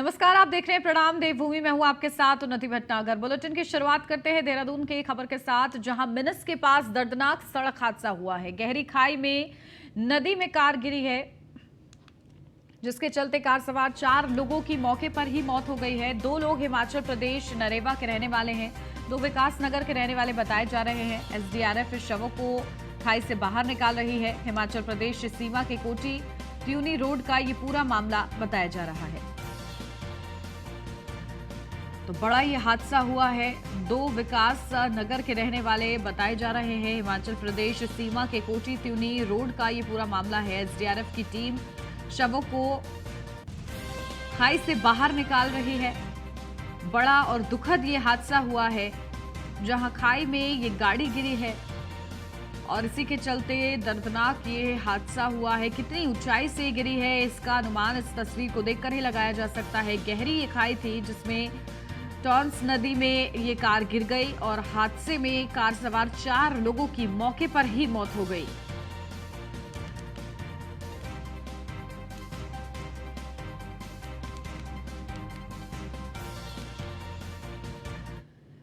नमस्कार, आप देख रहे हैं प्रणाम देवभूमि। मैं हूं आपके साथ उन्नति भटनागर। बुलेटिन की शुरुआत करते हैं देहरादून की खबर के साथ, जहां मिनस के पास दर्दनाक सड़क हादसा हुआ है। गहरी खाई में नदी में कार गिरी है, जिसके चलते कार सवार 4 लोगों की मौके पर ही मौत हो गई है। 2 लोग हिमाचल प्रदेश नरेवा के रहने वाले हैं, 2 विकास नगर के रहने वाले बताए जा रहे हैं। एसडीआरएफ इस शवों को खाई से बाहर निकाल रही है। हिमाचल प्रदेश सीमा के कोटी ट्यूनी रोड का ये पूरा मामला बताया जा रहा है। तो बड़ा ये हादसा हुआ है। 2 विकास नगर के रहने वाले बताए जा रहे हैं। हिमाचल प्रदेश सीमा के कोटी त्यूनी रोड का ये पूरा मामला है। एसडीआरएफ की टीम शवों को खाई से बाहर निकाल रही है। बड़ा और दुखद ये हादसा हुआ है, जहां खाई में ये गाड़ी गिरी है और इसी के चलते दर्दनाक ये हादसा हुआ है। कितनी ऊंचाई से गिरी है इसका अनुमान इस तस्वीर को देखकर ही लगाया जा सकता है। गहरी ये खाई थी, जिसमें टॉन्स नदी में ये कार गिर गई और हादसे में कार सवार 4 लोगों की मौके पर ही मौत हो गई।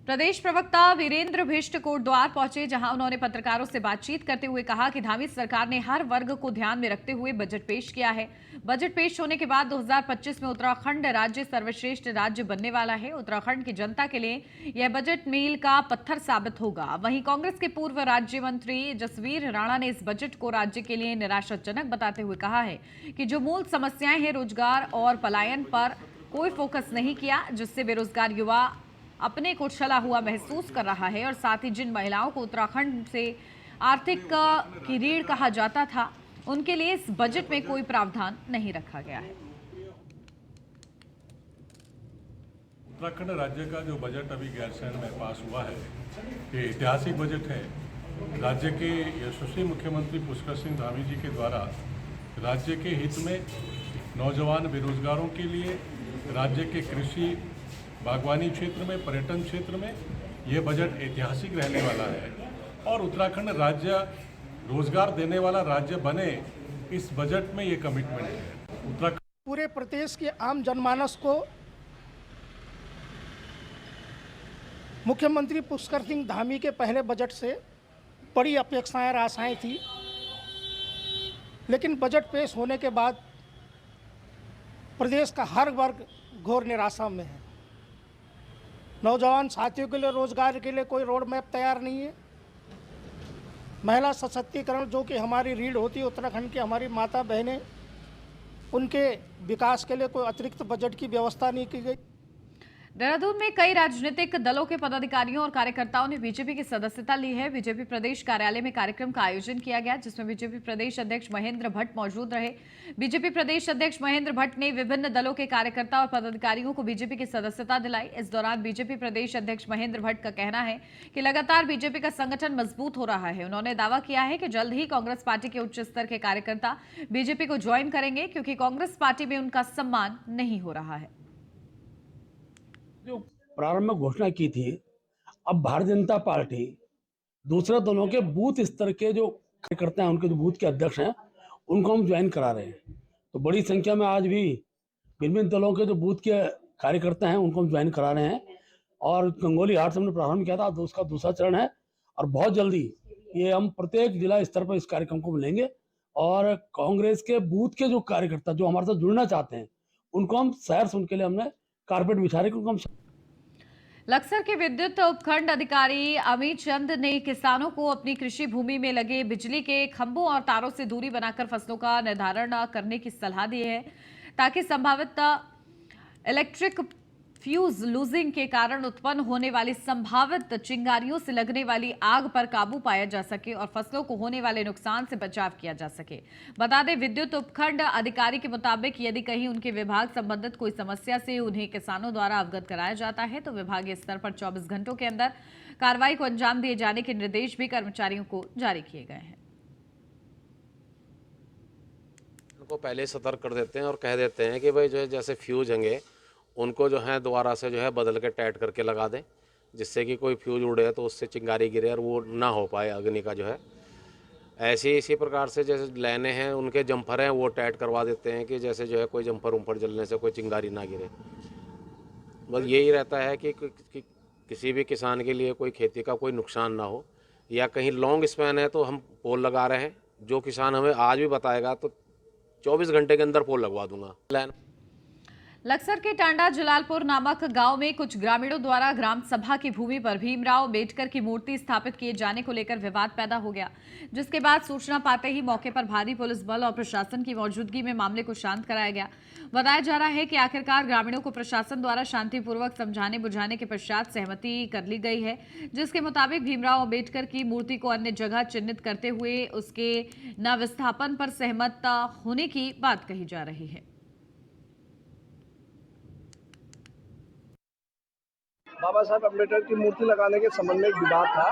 प्रदेश प्रवक्ता वीरेंद्र भिष्ट कोटद्वार पहुंचे, जहां उन्होंने पत्रकारों से बातचीत करते हुए कहा कि धामी सरकार ने हर वर्ग को ध्यान में रखते हुए बजट पेश किया है। बजट पेश होने के बाद 2025 में उत्तराखंड राज्य सर्वश्रेष्ठ राज्य बनने वाला है। उत्तराखंड की जनता के लिए यह बजट मील का पत्थर साबित होगा। वहीं कांग्रेस के पूर्व राज्य मंत्री जसवीर राणा ने इस बजट को राज्य के लिए निराशाजनक बताते हुए कहा है कि जो मूल समस्याएं हैं, रोजगार और पलायन पर कोई फोकस नहीं किया, जिससे बेरोजगार युवा अपने को छला हुआ महसूस कर रहा है। और साथ ही जिन महिलाओं को उत्तराखंड से आर्थिक की रीढ़ कहा जाता था, उनके लिए इस बजट में कोई प्रावधान नहीं रखा गया है। उत्तराखंड राज्य का जो बजट अभी गैरसैंण में पास हुआ है, ये ऐतिहासिक बजट है। राज्य के यशस्वी मुख्यमंत्री पुष्कर सिंह धामी जी के द्वारा राज्य के हित में नौजवान बेरोजगारों के लिए, राज्य के कृषि बागवानी क्षेत्र में, पर्यटन क्षेत्र में यह बजट ऐतिहासिक रहने वाला है और उत्तराखंड राज्य रोजगार देने वाला राज्य बने, इस बजट में ये कमिटमेंट है। उत्तराखंड पूरे प्रदेश के आम जनमानस को मुख्यमंत्री पुष्कर सिंह धामी के पहले बजट से बड़ी अपेक्षाएं और आशाएं थी, लेकिन बजट पेश होने के बाद प्रदेश का हर वर्ग घोर निराशा में है। नौजवान साथियों के लिए रोजगार के लिए कोई रोड मैप तैयार नहीं है। महिला सशक्तिकरण, जो कि हमारी रीढ़ होती है उत्तराखंड की, हमारी माता बहनें, उनके विकास के लिए कोई अतिरिक्त बजट की व्यवस्था नहीं की गई। देहरादून में कई राजनीतिक दलों के पदाधिकारियों और कार्यकर्ताओं ने बीजेपी की सदस्यता ली है। बीजेपी प्रदेश कार्यालय में कार्यक्रम का आयोजन किया गया, जिसमें बीजेपी प्रदेश अध्यक्ष महेंद्र भट्ट मौजूद रहे। बीजेपी प्रदेश अध्यक्ष महेंद्र भट्ट ने विभिन्न दलों के कार्यकर्ता और पदाधिकारियों को बीजेपी की सदस्यता दिलाई। इस दौरान बीजेपी प्रदेश अध्यक्ष महेंद्र भट्ट का कहना है कि लगातार बीजेपी का संगठन मजबूत हो रहा है। उन्होंने दावा किया है कि जल्द ही कांग्रेस पार्टी के उच्च स्तर के कार्यकर्ता बीजेपी को ज्वाइन करेंगे, क्योंकि कांग्रेस पार्टी में उनका सम्मान नहीं हो रहा है। जो प्रारंभ में घोषणा की थी, अब भारतीय जनता पार्टी दूसरे दलों के बूथ स्तर के जो कार्यकर्ता हैं, उनके जो बूथ के अध्यक्ष हैं, उनको हम ज्वाइन करा रहे हैं। तो बड़ी संख्या में आज भी विभिन्न दलों के जो बूथ के कार्यकर्ता हैं, उनको हम ज्वाइन करा रहे हैं। और गंगोली हाट से हमने प्रारंभ किया था, तो उसका दूसरा चरण है और बहुत जल्दी ये हम प्रत्येक जिला स्तर पर इस कार्यक्रम को मिलेंगे और कांग्रेस के बूथ के जो कार्यकर्ता जो हमारे साथ जुड़ना चाहते हैं, उनको हम शहर से, उनके लिए हमने कारपेट बिछा रहे, क्योंकि हम लक्सर के विद्युत उपखंड अधिकारी अमित चंद ने किसानों को अपनी कृषि भूमि में लगे बिजली के खंभों और तारों से दूरी बनाकर फसलों का निर्धारण करने की सलाह दी है, ताकि संभावित इलेक्ट्रिक फ्यूज लूजिंग के कारण उत्पन्न होने वाली संभावित चिंगारियों से लगने वाली आग पर काबू पाया जा सके और फसलों को होने वाले नुकसान से बचाव किया जा सके। बता दें, विद्युत उपखंड अधिकारी के मुताबिक यदि कहीं उनके विभाग संबंधित कोई समस्या से उन्हें किसानों द्वारा अवगत कराया जाता है, तो विभागीय स्तर पर 24 घंटों के अंदर कार्रवाई को अंजाम दिए जाने के निर्देश भी कर्मचारियों को जारी किए गए हैं। उनको पहले सतर्क कर देते हैं और कह देते हैं कि भाई जो है जैसे फ्यूज होंगे, उनको जो है दोबारा से जो है बदल के टाइट करके लगा दें, जिससे कि कोई फ्यूज उड़े तो उससे चिंगारी गिरे और वो ना हो पाए अग्नि का जो है। ऐसे इसी प्रकार से जैसे लाइनें हैं, उनके जंपर हैं वो टाइट करवा देते हैं कि जैसे जो है कोई जंपर उम्पर जलने से कोई चिंगारी ना गिरे। बस यही रहता है कि किसी भी किसान के लिए कोई खेती का कोई नुकसान ना हो, या कहीं लॉन्ग स्पैन है तो हम पोल लगा रहे हैं। जो किसान हमें आज भी बताएगा तो 24 घंटे के अंदर पोल लगवा दूंगा। लाइन लक्सर के टांडा जलालपुर नामक गांव में कुछ ग्रामीणों द्वारा ग्राम सभा की भूमि पर भीमराव अंबेडकर की मूर्ति स्थापित किए जाने को लेकर विवाद पैदा हो गया, जिसके बाद सूचना पाते ही मौके पर भारी पुलिस बल और प्रशासन की मौजूदगी में मामले को शांत कराया गया। बताया जा रहा है कि आखिरकार ग्रामीणों को प्रशासन द्वारा शांतिपूर्वक समझाने बुझाने के पश्चात सहमति कर ली गई है, जिसके मुताबिक भीमराव अंबेडकर की मूर्ति को अन्य जगह चिन्हित करते हुए उसके न विस्थापन पर सहमत होने की बात कही जा रही है। बाबा साहब अम्बेडकर की मूर्ति लगाने के संबंध में एक विवाद था।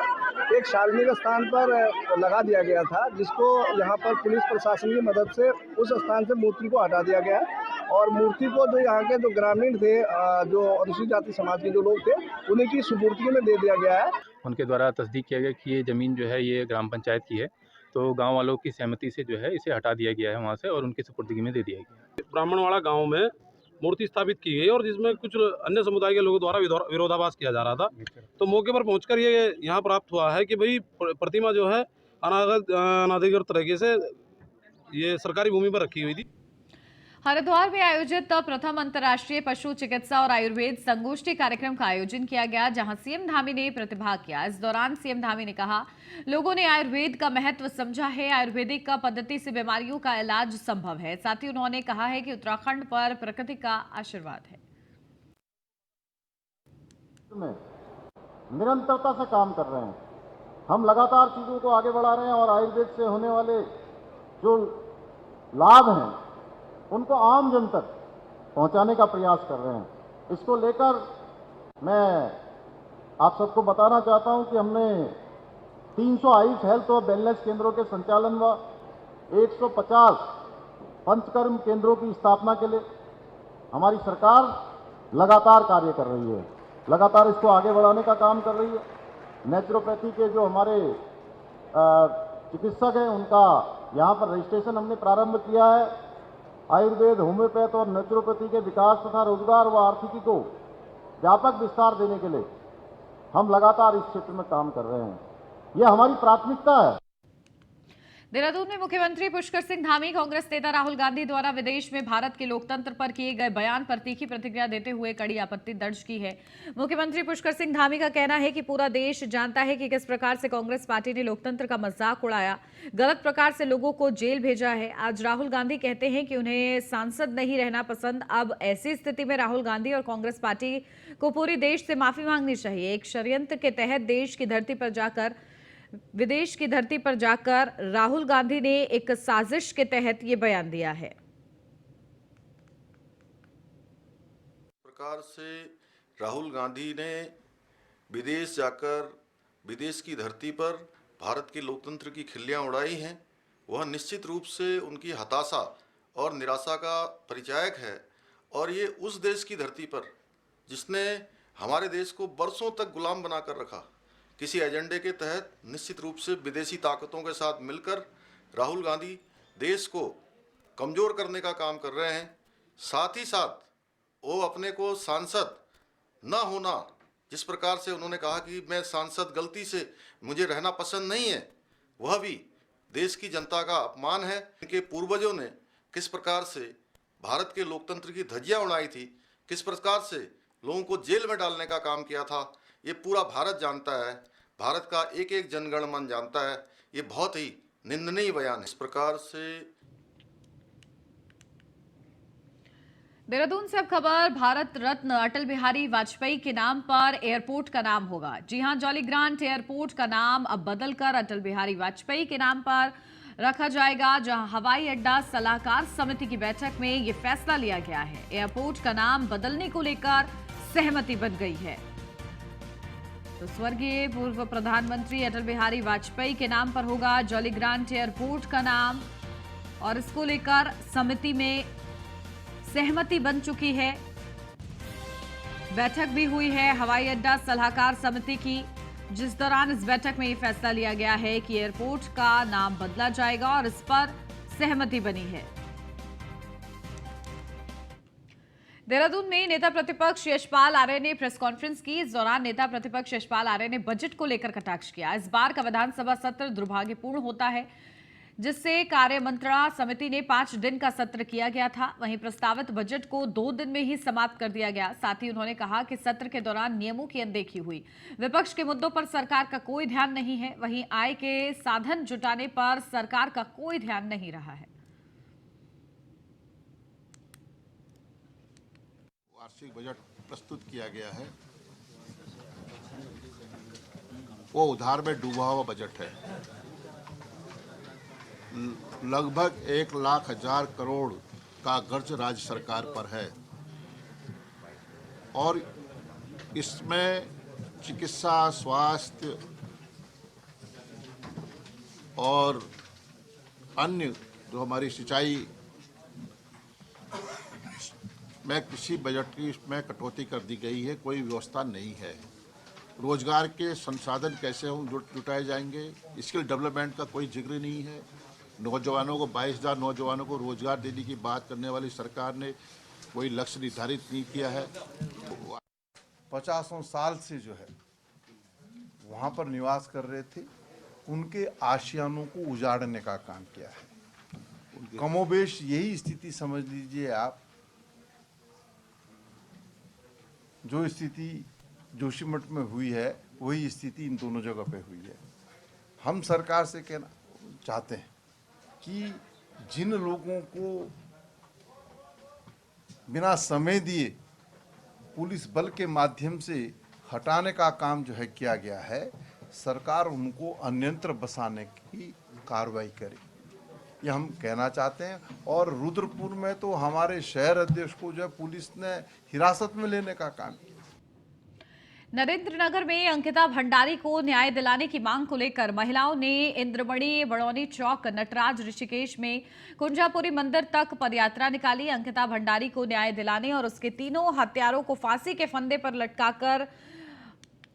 एक सार्वजनिक स्थान पर लगा दिया गया था, जिसको यहाँ पर पुलिस प्रशासन की मदद से उस स्थान से मूर्ति को हटा दिया गया और मूर्ति को जो यहाँ के जो ग्रामीण थे, जो अनुसूचित जाति समाज के जो लोग थे, उन्हीं की सुपुर्दगी में दे दिया गया है। उनके द्वारा तस्दीक किया गया कि ये ज़मीन जो है ये ग्राम पंचायत की है, तो गांव वालों की सहमति से जो है इसे हटा दिया गया है वहाँ से और उनकी सुपुर्दगी में दे दिया गया है। ब्राह्मणवाड़ा गांव में मूर्ति स्थापित की गई और जिसमें कुछ अन्य समुदाय के लोगों द्वारा विरोधाभास किया जा रहा था, तो मौके पर पहुंचकर ये यहाँ प्राप्त हुआ है कि भाई प्रतिमा जो है अनाधिकृत तरीके से ये सरकारी भूमि पर रखी हुई थी। हरिद्वार में आयोजित प्रथम अंतर्राष्ट्रीय पशु चिकित्सा और आयुर्वेद संगोष्ठी कार्यक्रम का आयोजन किया गया, जहां सीएम धामी ने प्रतिभाग किया। इस दौरान सीएम धामी ने कहा, लोगों ने आयुर्वेद का महत्व समझा है, आयुर्वेदिक का पद्धति से बीमारियों का इलाज संभव है। साथ ही उन्होंने कहा है कि उत्तराखंड पर प्रकृति का आशीर्वाद है। निरंतरता से काम कर रहे हैं, हम लगातार चीजों को आगे बढ़ा रहे हैं और आयुर्वेद से होने वाले जो लाभ हैं उनको आम जन तक पहुंचाने का प्रयास कर रहे हैं। इसको लेकर मैं आप सबको बताना चाहता हूं कि हमने 300 आयुष हेल्थ और वेलनेस केंद्रों के संचालन व 150 पंचकर्म केंद्रों की स्थापना के लिए हमारी सरकार लगातार कार्य कर रही है, लगातार इसको आगे बढ़ाने का काम कर रही है। नेचुरोपैथी के जो हमारे चिकित्सक हैं उनका यहाँ पर रजिस्ट्रेशन हमने प्रारंभ किया है। आयुर्वेद, होम्योपैथ और नेचुरोपैथी के विकास तथा रोजगार व आर्थिकी को व्यापक विस्तार देने के लिए हम लगातार इस क्षेत्र में काम कर रहे हैं, यह हमारी प्राथमिकता है। देहरादून में मुख्यमंत्री पुष्कर सिंह धामी कांग्रेस नेता राहुल गांधी द्वारा विदेश में भारत के लोकतंत्र पर किए गए बयान पर तीखी प्रतिक्रिया देते हुए कड़ी आपत्ति दर्ज की है। मुख्यमंत्री पुष्कर सिंह धामी का कहना है कि पूरा देश जानता है कि किस प्रकार से कांग्रेस पार्टी ने लोकतंत्र का मजाक उड़ाया, गलत प्रकार से लोगों को जेल भेजा है। आज राहुल गांधी कहते हैं कि उन्हें सांसद नहीं रहना पसंद। अब ऐसी स्थिति में राहुल गांधी और कांग्रेस पार्टी को पूरे देश से माफी मांगनी चाहिए। एक षड्यंत्र के तहत विदेश की धरती पर जाकर राहुल गांधी ने एक साजिश के तहत ये बयान दिया है। प्रकार से राहुल गांधी ने विदेश जाकर विदेश की धरती पर भारत के लोकतंत्र की खिल्लियां उड़ाई हैं, वह निश्चित रूप से उनकी हताशा और निराशा का परिचायक है। और ये उस देश की धरती पर जिसने हमारे देश को बरसों तक गुलाम बनाकर रखा, किसी एजेंडे के तहत निश्चित रूप से विदेशी ताकतों के साथ मिलकर राहुल गांधी देश को कमज़ोर करने का काम कर रहे हैं। साथ ही साथ वो अपने को सांसद न होना, जिस प्रकार से उन्होंने कहा कि मैं सांसद गलती से मुझे रहना पसंद नहीं है, वह भी देश की जनता का अपमान है। इनके पूर्वजों ने किस प्रकार से भारत के लोकतंत्र की धज्जियां उड़ाई थी, किस प्रकार से लोगों को जेल में डालने का काम किया था, ये पूरा भारत जानता है, भारत का एक एक जनगण मन जानता है। ये बहुत ही निंदनीय बयान है। इस प्रकार से देहरादून से अब खबर, भारत रत्न अटल बिहारी वाजपेयी के नाम पर एयरपोर्ट का नाम होगा। जी हां, जॉली ग्रांट एयरपोर्ट का नाम अब बदलकर अटल बिहारी वाजपेयी के नाम पर रखा जाएगा, जहां हवाई अड्डा सलाहकार समिति की बैठक में यह फैसला लिया गया है। एयरपोर्ट का नाम बदलने को लेकर सहमति बन गई है। तो स्वर्गीय पूर्व प्रधानमंत्री अटल बिहारी वाजपेयी के नाम पर होगा जॉली ग्रांट एयरपोर्ट का नाम, और इसको लेकर समिति में सहमति बन चुकी है। बैठक भी हुई है हवाई अड्डा सलाहकार समिति की, जिस दौरान इस बैठक में ये फैसला लिया गया है कि एयरपोर्ट का नाम बदला जाएगा और इस पर सहमति बनी है। देहरादून में नेता प्रतिपक्ष यशपाल आर्य ने प्रेस कॉन्फ्रेंस की। इस दौरान नेता प्रतिपक्ष यशपाल आर्य ने बजट को लेकर कटाक्ष किया। इस बार का विधानसभा सत्र दुर्भाग्यपूर्ण होता है, जिससे कार्य मंत्रणा समिति ने 5 दिन का सत्र किया गया था। वहीं प्रस्तावित बजट को 2 दिन में ही समाप्त कर दिया गया। साथ ही उन्होंने कहा कि सत्र के दौरान नियमों की अनदेखी हुई। विपक्ष के मुद्दों पर सरकार का कोई ध्यान नहीं है। वहीं आय के साधन जुटाने पर सरकार का कोई ध्यान नहीं रहा है। वार्षिक बजट प्रस्तुत किया गया है, वो उधार में डूबा हुआ बजट है। लगभग 1,00,000 करोड़ का कर्ज राज्य सरकार पर है और इसमें चिकित्सा, स्वास्थ्य और अन्य जो हमारी सिंचाई में कृषि बजट की इसमें कटौती कर दी गई है। कोई व्यवस्था नहीं है। रोजगार के संसाधन कैसे हम जुटाए जाएंगे, स्किल डेवलपमेंट का कोई जिक्र नहीं है। नौजवानों को 22,000 नौजवानों को रोजगार देने की बात करने वाली सरकार ने कोई लक्ष्य निर्धारित नहीं किया है। 50 साल से जो है वहाँ पर निवास कर रहे थे, उनके आशियानों को उजाड़ने का काम किया है। कमोबेश यही स्थिति समझ लीजिए आप, जो स्थिति जोशीमठ में हुई है वही स्थिति इन दोनों जगह पे हुई है। हम सरकार से कहना चाहते हैं कि जिन लोगों को बिना समय दिए पुलिस बल के माध्यम से हटाने का काम जो है किया गया है, सरकार उनको अन्यंत्र बसाने की कार्रवाई करे, ये हम कहना चाहते हैं। और रुद्रपुर में तो हमारे शहर अध्यक्ष को जो है पुलिस ने हिरासत में लेने का काम किया। नरेंद्रनगर में अंकिता भंडारी को न्याय दिलाने की मांग को लेकर महिलाओं ने इंद्रमणि बड़ौनी चौक, नटराज, ऋषिकेश में कुंजापुरी मंदिर तक पदयात्रा निकाली। अंकिता भंडारी को न्याय दिलाने और उसके तीनों हत्यारों को फांसी के फंदे पर लटकाकर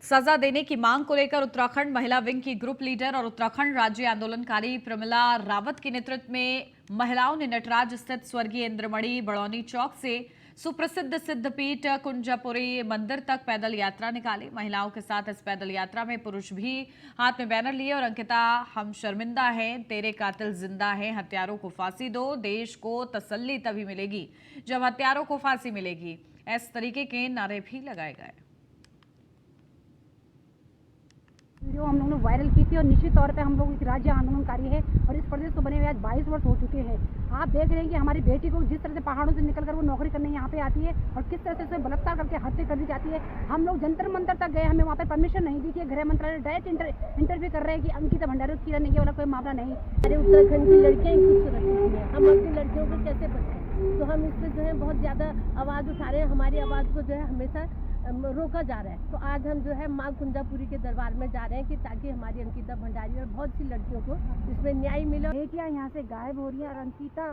सजा देने की मांग को लेकर उत्तराखंड महिला विंग की ग्रुप लीडर और उत्तराखंड राज्य आंदोलनकारी प्रमिला रावत के नेतृत्व में महिलाओं ने नटराज स्थित स्वर्गीय इंद्रमणि बड़ौनी चौक से सुप्रसिद्ध सिद्धपीठ कुंजापुरी मंदिर तक पैदल यात्रा निकाली। महिलाओं के साथ इस पैदल यात्रा में पुरुष भी हाथ में बैनर लिए और अंकिता हम शर्मिंदा हैं, तेरे कातिल जिंदा हैं, हत्यारों को फांसी दो, देश को तसल्ली तभी मिलेगी जब हत्यारों को फांसी मिलेगी, इस तरीके के नारे भी लगाए गए। वीडियो हम लोगों ने वायरल की थी और निश्चित तौर पे हम लोग एक राज्य आंदोलनकारी है और इस प्रदेश को बने हुए आज 22 वर्ष हो चुके हैं। आप देख रहे हैं कि हमारी बेटी को जिस तरह से पहाड़ों से निकलकर वो नौकरी करने यहाँ पे आती है और किस तरह से उसे बलात्कार करके हत्या कर दी जाती है। हम लोग जंतर मंतर तक गए, हमें वहाँ पे परमिशन नहीं दी थी। गृह मंत्रालय डायरेक्ट इंटरव्यू कर रहे हैं कि अंकिता भंडारी की नहीं है वाला कोई मामला नहीं। अरे उत्तराखंड की लड़कियाँ खूबसूरत हैं, हम अपनी लड़कियों को कैसे बचाएं? तो हम इस पर जो है बहुत ज़्यादा आवाज़ उठा रहे हैं। हमारी आवाज़ को जो है हमेशा रोका जा रहा है। तो आज हम जो है माँ कुंजापुरी के दरबार में जा रहे हैं कि ताकि हमारी अंकिता भंडारी और बहुत सी लड़कियों को इसमें न्याय मिले। बेटियाँ यहाँ से गायब हो रही है और अंकिता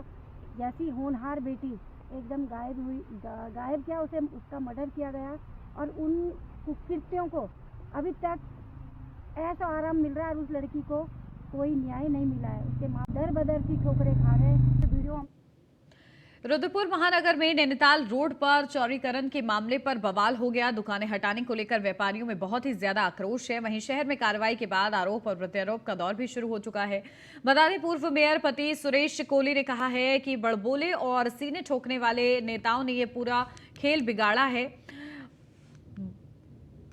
जैसी होनहार बेटी एकदम गायब हुई। गायब क्या, उसे उसका मर्डर किया गया और उन कुकृत्यों को अभी तक ऐसा आराम मिल रहा है और उस लड़की को कोई न्याय नहीं मिला है। उसके माँ दर बदर की ठोकरें खा रहे हैं। तो वीडियो रुद्रपुर महानगर में नैनीताल रोड पर चौड़ीकरण के मामले पर बवाल हो गया। दुकानें हटाने को लेकर व्यापारियों में बहुत ही ज्यादा आक्रोश है। वहीं शहर में कार्रवाई के बाद आरोप और प्रत्यारोप का दौर भी शुरू हो चुका है। बता दें, पूर्व मेयर पति सुरेश कोहली ने कहा है कि बड़बोले और सीने ठोकने वाले नेताओं ने ये पूरा खेल बिगाड़ा है।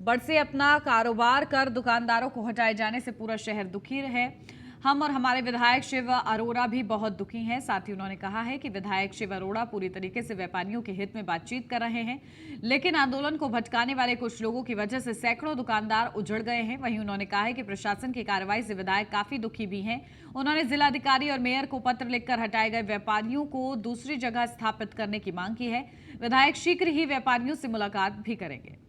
बड़ से अपना कारोबार कर दुकानदारों को हटाए जाने से पूरा शहर दुखी है। हम और हमारे विधायक शिव अरोड़ा भी बहुत दुखी हैं। साथ ही उन्होंने कहा है कि विधायक शिव अरोड़ा पूरी तरीके से व्यापारियों के हित में बातचीत कर रहे हैं, लेकिन आंदोलन को भटकाने वाले कुछ लोगों की वजह से सैकड़ों दुकानदार उजड़ गए हैं। वहीं उन्होंने कहा है कि प्रशासन की कार्रवाई से विधायक काफी दुखी भी हैं। उन्होंने जिलाधिकारी और मेयर को पत्र लिखकर हटाए गए व्यापारियों को दूसरी जगह स्थापित करने की मांग की है। विधायक शीघ्र ही व्यापारियों से मुलाकात भी करेंगे।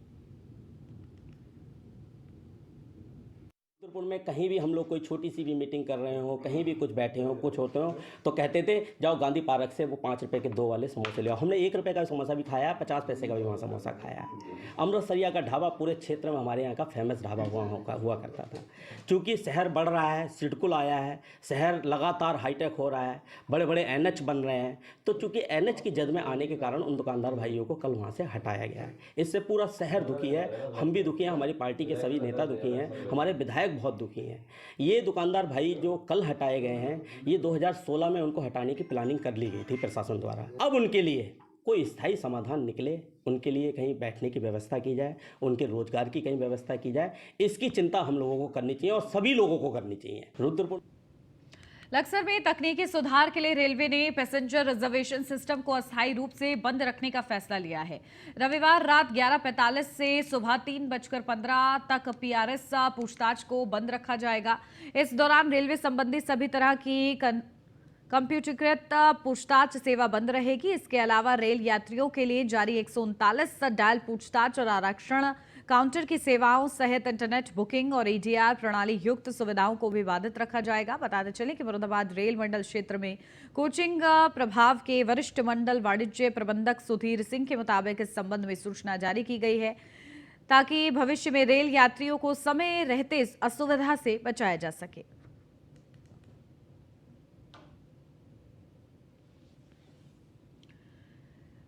रुद्रपुर में कहीं भी हम लोग कोई छोटी सी भी मीटिंग कर रहे हो, कहीं भी कुछ बैठे हो, कुछ होते हो, तो कहते थे जाओ गांधी पार्क से वो 5 रुपए के 2 वाले समोसे ले आओ। हमने 1 रुपए का समोसा भी खाया, 50 पैसे का भी वहाँ समोसा खाया। अमृतसरिया का ढाबा पूरे क्षेत्र में हमारे यहाँ का फेमस ढाबा हुआ करता था। क्योंकि शहर बढ़ रहा है, सिडकुल आया है, शहर लगातार हाईटेक हो रहा है, बड़े बड़े NH बन रहे हैं, तो चूँकि NH की जद में आने के कारण उन दुकानदार भाइयों को कल वहाँ से हटाया गया है। इससे पूरा शहर दुखी है, हम भी दुखी हैं, हमारी पार्टी के सभी नेता दुखी हैं, हमारे विधायक बहुत दुखी हैं। ये दुकानदार भाई जो कल हटाए गए हैं, ये 2016 में उनको हटाने की प्लानिंग कर ली गई थी प्रशासन द्वारा। अब उनके लिए कोई स्थायी समाधान निकले, उनके लिए कहीं बैठने की व्यवस्था की जाए, उनके रोजगार की कहीं व्यवस्था की जाए, इसकी चिंता हम लोगों को करनी चाहिए और सभी लोगों को करनी चाहिए। रुद्रपुर लक्सर में तकनीकी सुधार के लिए रेलवे ने पैसेंजर रिजर्वेशन सिस्टम को अस्थायी रूप से बंद रखने का फैसला लिया है। रविवार रात 11:45 से सुबह 3:15 तक PRS पूछताछ को बंद रखा जाएगा। इस दौरान रेलवे संबंधी सभी तरह की कंप्यूटरीकृत पूछताछ सेवा बंद रहेगी। इसके अलावा रेल यात्रियों के लिए जारी 139 डायल पूछताछ और आरक्षण काउंटर की सेवाओं सहित इंटरनेट बुकिंग और EDR प्रणाली युक्त सुविधाओं को भी बाधित रखा जाएगा। बताते चले कि मुरादाबाद रेल मंडल क्षेत्र में कोचिंग प्रभाग के वरिष्ठ मंडल वाणिज्य प्रबंधक सुधीर सिंह के मुताबिक इस संबंध में सूचना जारी की गई है ताकि भविष्य में रेल यात्रियों को समय रहते असुविधा से बचाया जा सके।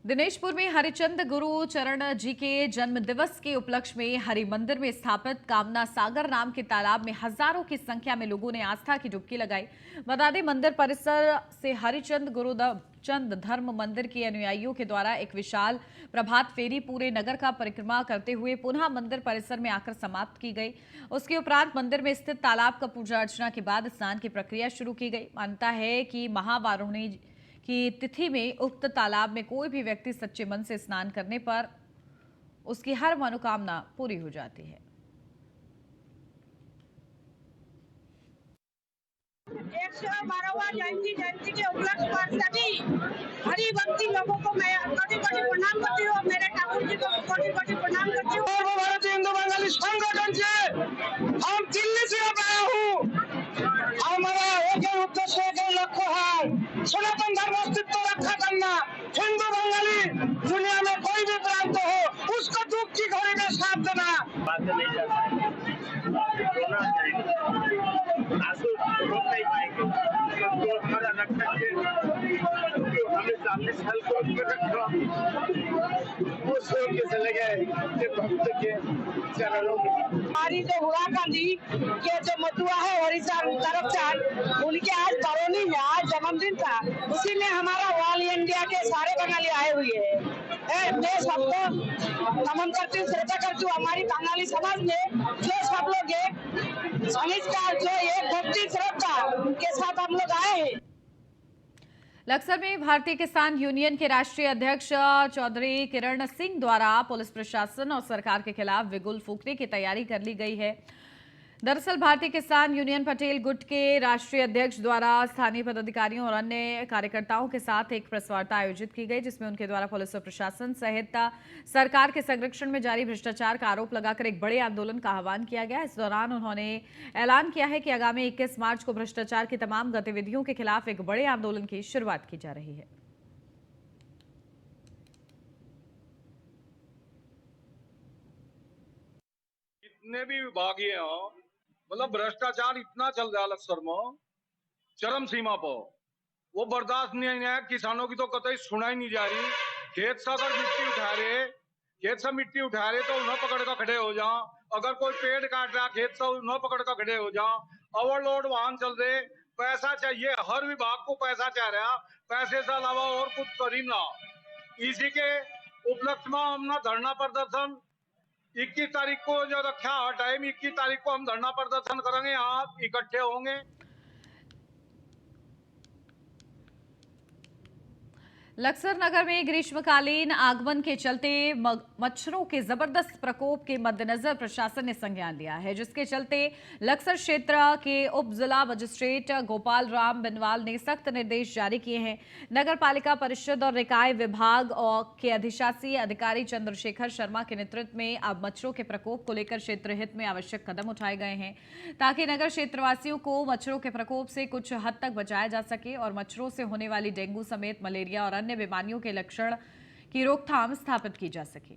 दिनेशपुर में हरिचंद गुरु चरण जी के जन्म दिवस के उपलक्ष्य में हरि मंदिर में स्थापित कामना सागर नाम के तालाब में हजारों की संख्या में लोगों ने आस्था की डुबकी लगाई। बता दें, मंदिर परिसर से हरिचंद गुरुचंद धर्म मंदिर के अनुयायियों के द्वारा एक विशाल प्रभात फेरी पूरे नगर का परिक्रमा करते हुए पुनः मंदिर परिसर में आकर समाप्त की गई। उसके उपरांत मंदिर में स्थित तालाब का पूजा अर्चना के बाद स्नान की प्रक्रिया शुरू की गई। मान्यता है कि महावारुणी की तिथि में उक्त तालाब में कोई भी व्यक्ति सच्चे मन से स्नान करने पर उसकी हर मनोकामना पूरी हो जाती है। 112वां जयंती के उपलक्ष्य पर सभी हरि भक्ति लोगों को मैं कोटि-कोटि प्रणाम करती हूँ। मेरे ठाकुर जी को कोटि-कोटि प्रणाम करती हूँ। भारतीय हिंदू बंगाली संगठन से हम दिल्ली से आया हूँ। हमारा एक उद्देश्य एक लक्ष्य है, सनातन धर्म अस्तित्व रक्षा करना। हिंदू बंगाली दुनिया में कोई भी प्रांत हो, उसको दुख की घड़ी में साथ देना। बात नहीं जाता है, आंसू रोक नहीं पाएंगे, तो हमारा रक्षा हमें 40 साल को रखा, वो सोच के चले गए कि भक्त के चरणों में। हमारी जो हुआ गांधी के जो मथुआ है ओडिशा तरफ से, उनके आज बरौनी में आज जन्मदिन था, उसी में हमारा ऑल इंडिया के सारे बंगाली आए हुए हैं। मैं सबको नमन करती हूँ, श्रद्धा करती हूँ। हमारी बंगाली समाज में जो सब लोग एक संस्कार, जो एक भक्ति श्रद्धा, उनके साथ हम लोग आए हैं। लक्सर में भारतीय किसान यूनियन के राष्ट्रीय अध्यक्ष चौधरी किरण सिंह द्वारा पुलिस प्रशासन और सरकार के खिलाफ बिगुल फूंकने की तैयारी कर ली गई है। दरअसल भारतीय किसान यूनियन पटेल गुट के राष्ट्रीय अध्यक्ष द्वारा स्थानीय पदाधिकारियों और अन्य कार्यकर्ताओं के साथ एक प्रेस वार्ता आयोजित की गई, जिसमें उनके द्वारा पुलिस और प्रशासन सहित सरकार के संरक्षण में जारी भ्रष्टाचार का आरोप लगाकर एक बड़े आंदोलन का आह्वान किया गया। इस दौरान उन्होंने ऐलान किया है कि आगामी 21 मार्च को भ्रष्टाचार की तमाम गतिविधियों के खिलाफ एक बड़े आंदोलन की शुरुआत की जा रही है। जितने भी विभागीय हो, मतलब भ्रष्टाचार इतना चल रहा है लक्सर में चरम सीमा पर, वो बर्दाश्त नहीं है। किसानों की तो कतई सुनाई नहीं जा रही। खेत से अगर मिट्टी उठा रहे तो उन्हें पकड़ कर खड़े हो जाओ। अगर कोई पेड़ काट रहा खेत से, उन्हें पकड़ कर खड़े हो जाओ। ओवरलोड वाहन चल रहे, पैसा चाहिए, हर विभाग को पैसा चाह रहा, पैसे से अलावा और कुछ करी ना। इसी के उपलक्ष्य में हमने धरना प्रदर्शन 21 तारीख को जो रखा है टाइम, 21 तारीख को हम धरना प्रदर्शन करेंगे, यहाँ इकट्ठे होंगे। लक्सर नगर में ग्रीष्मकालीन आगमन के चलते मच्छरों के जबरदस्त प्रकोप के मद्देनजर प्रशासन ने संज्ञान लिया है, जिसके चलते लक्सर क्षेत्र के उप जिला मजिस्ट्रेट गोपाल राम बिनवाल ने सख्त निर्देश जारी किए हैं। नगर पालिका परिषद और निकाय विभाग के अधिशासी अधिकारी चंद्रशेखर शर्मा के नेतृत्व में अब मच्छरों के प्रकोप को लेकर क्षेत्र हित में आवश्यक कदम उठाए गए हैं, ताकि नगर क्षेत्रवासियों को मच्छरों के प्रकोप से कुछ हद तक बचाया जा सके और मच्छरों से होने वाली डेंगू समेत मलेरिया और अन्य बीमारियों के लक्षण की रोकथाम स्थापित की जा सके।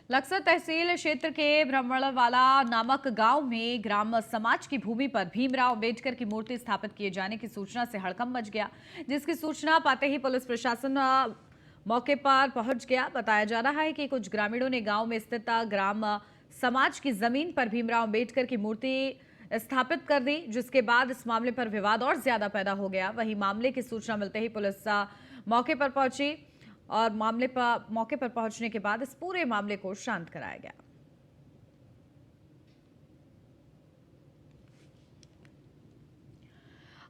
लक्सर तहसील क्षेत्र के ब्रह्मणवाला नामक गांव में ग्राम समाज की भूमि पर भीमराव अंबेडकर की मूर्ति स्थापित किए जाने की सूचना से हड़कंप मच गया, जिसकी सूचना पाते ही पुलिस प्रशासन मौके पर पहुंच गया। बताया जा रहा है कि कुछ ग्रामीणों ने गांव में स्थित ग्राम समाज की जमीन पर भीमराव अंबेडकर की मूर्ति स्थापित कर दी, जिसके बाद इस मामले पर विवाद और ज्यादा पैदा हो गया। वहीं मामले की सूचना मिलते ही पुलिस मौके पर पहुंची और मौके पर पहुंचने के बाद इस पूरे मामले को शांत कराया गया।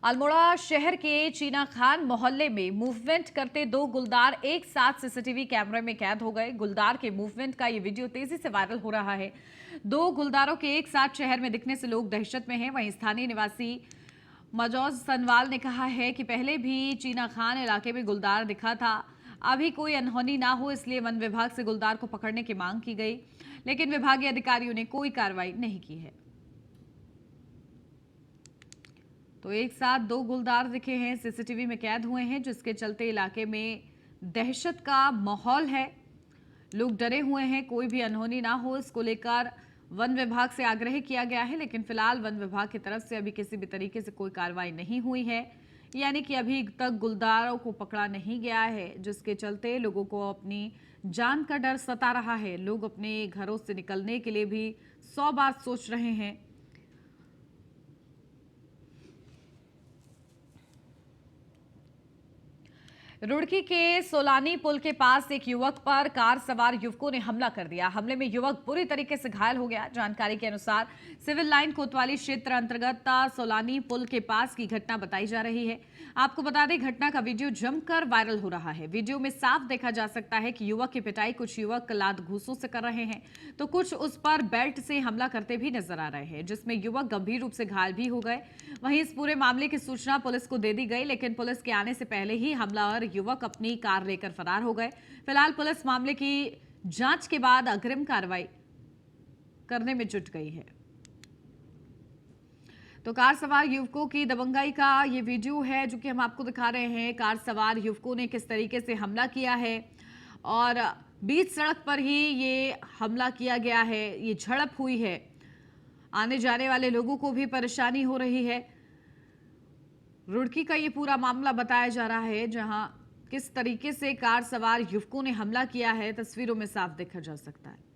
अल्मोड़ा शहर के चीना खान मोहल्ले में मूवमेंट करते दो गुलदार एक साथ सीसीटीवी कैमरे में कैद हो गए। गुलदार के मूवमेंट का ये वीडियो तेजी से वायरल हो रहा है। दो गुलदारों के एक साथ शहर में दिखने से लोग दहशत में हैं। वहीं स्थानीय निवासी मजौज सनवाल ने कहा है कि पहले भी चीना खान इलाके में गुलदार दिखा था, अभी कोई अनहोनी ना हो इसलिए वन विभाग से गुलदार को पकड़ने की मांग की गई, लेकिन विभागीय अधिकारियों ने कोई कार्रवाई नहीं की है। तो एक साथ दो गुलदार दिखे हैं, सीसीटीवी में कैद हुए हैं, जिसके चलते इलाके में दहशत का माहौल है। लोग डरे हुए हैं, कोई भी अनहोनी ना हो इसको लेकर वन विभाग से आग्रह किया गया है, लेकिन फिलहाल वन विभाग की तरफ से अभी किसी भी तरीके से कोई कार्रवाई नहीं हुई है, यानी कि अभी तक गुलदारों को पकड़ा नहीं गया है, जिसके चलते लोगों को अपनी जान का डर सता रहा है। लोग अपने घरों से निकलने के लिए भी 100 बार सोच रहे हैं। रुड़की के सोलानी पुल के पास एक युवक पर कार सवार युवकों ने हमला कर दिया। हमले में युवक बुरी तरीके से घायल हो गया। जानकारी के अनुसार सिविल लाइन कोतवाली क्षेत्र अंतर्गत सोलानी पुल के पास की घटना बताई जा रही है। आपको बता दें, घटना का वीडियो जमकर वायरल हो रहा है। वीडियो में साफ देखा जा सकता है कि युवक की पिटाई कुछ युवक लात घूंसों से कर रहे हैं, तो कुछ उस पर बेल्ट से हमला करते भी नजर आ रहे हैं, जिसमें युवक गंभीर रूप से घायल भी हो गए। वहीं इस पूरे मामले की सूचना पुलिस को दे दी गई, लेकिन पुलिस के आने से पहले ही हमलावर युवक अपनी कार लेकर फरार हो गए। फिलहाल पुलिस मामले की जांच के बाद अग्रिम कार्रवाई करने में जुट गई है। तो कार सवार युवकों की दबंगाई का ये वीडियो है जो कि हम आपको दिखा रहे हैं। कार सवार युवकों ने किस तरीके से हमला किया है और बीच सड़क पर ही ये हमला किया गया है, ये झड़प हुई है। आने जाने वाले लोगों को भी परेशानी हो रही है। रुड़की का ये पूरा मामला बताया जा रहा है, जहां किस तरीके से कार सवार युवकों ने हमला किया है तस्वीरों में साफ देखा जा सकता है।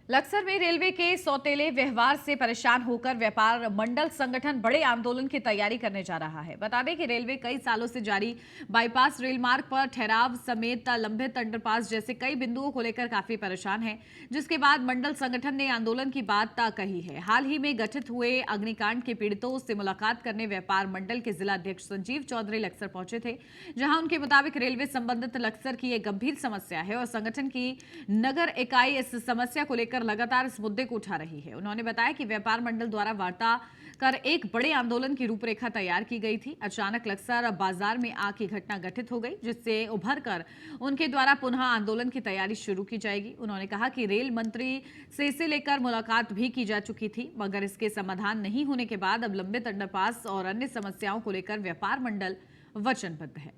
लक्सर में रेलवे के सौतेले व्यवहार से परेशान होकर व्यापार मंडल संगठन बड़े आंदोलन की तैयारी करने जा रहा है। बता दें कि रेलवे कई सालों से जारी बाईपास रेल मार्ग पर ठहराव समेत लंबित अंडरपास जैसे कई बिंदुओं को लेकर काफी परेशान है, जिसके बाद मंडल संगठन ने आंदोलन की बात कही है। हाल ही में गठित हुए अग्निकांड के पीड़ितों से मुलाकात करने व्यापार मंडल के जिला अध्यक्ष संजीव चौधरी लक्सर पहुंचे थे, जहां उनके मुताबिक रेलवे संबंधित लक्सर की एक गंभीर समस्या है और संगठन की नगर इकाई इस समस्या को लेकर लगातार इस मुद्दे को उठा रही है। उन्होंने बताया कि व्यापार मंडल द्वारा वार्ता कर एक बड़े आंदोलन की रूपरेखा तैयार की गई थी। अचानक लक्सर बाजार में आग की घटना घटित हो गई, जिससे उभर कर उनके द्वारा पुनः आंदोलन की तैयारी शुरू की जाएगी। उन्होंने कहा कि रेल मंत्री से इसे लेकर मुलाकात भी की जा चुकी थी, मगर इसके समाधान नहीं होने के बाद अब लंबित अंडरपास और अन्य समस्याओं को लेकर व्यापार मंडल वचनबद्ध है।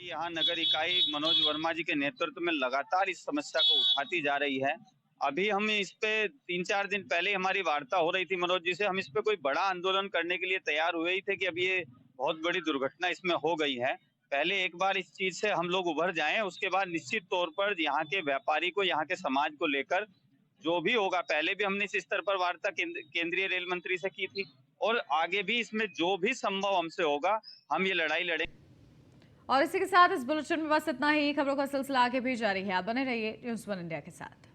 यहाँ नगर इकाई मनोज वर्मा जी के नेतृत्व में लगातार इस समस्या को उठाती जा रही है। अभी हम इस पे 3-4 दिन पहले हमारी वार्ता हो रही थी मनोज जी से। हम इस पे कोई बड़ा आंदोलन करने के लिए तैयार हुए ही थे कि अभी ये बहुत बड़ी दुर्घटना इसमें हो गई है। पहले एक बार इस चीज से हम लोग उभर जाएं, उसके बाद निश्चित तौर पर यहाँ के व्यापारी को, यहाँ के समाज को लेकर जो भी होगा, पहले भी हमने इस स्तर पर वार्ता केंद्रीय रेल मंत्री से की थी और आगे भी इसमें जो भी संभव हमसे होगा हम ये लड़ाई लड़ेंगे। और इसी के साथ इस बुलेटिन में बस इतना ही। खबरों का सिलसिला आगे भी जारी है। आप बने रहिए न्यूज़ 1 इंडिया के साथ।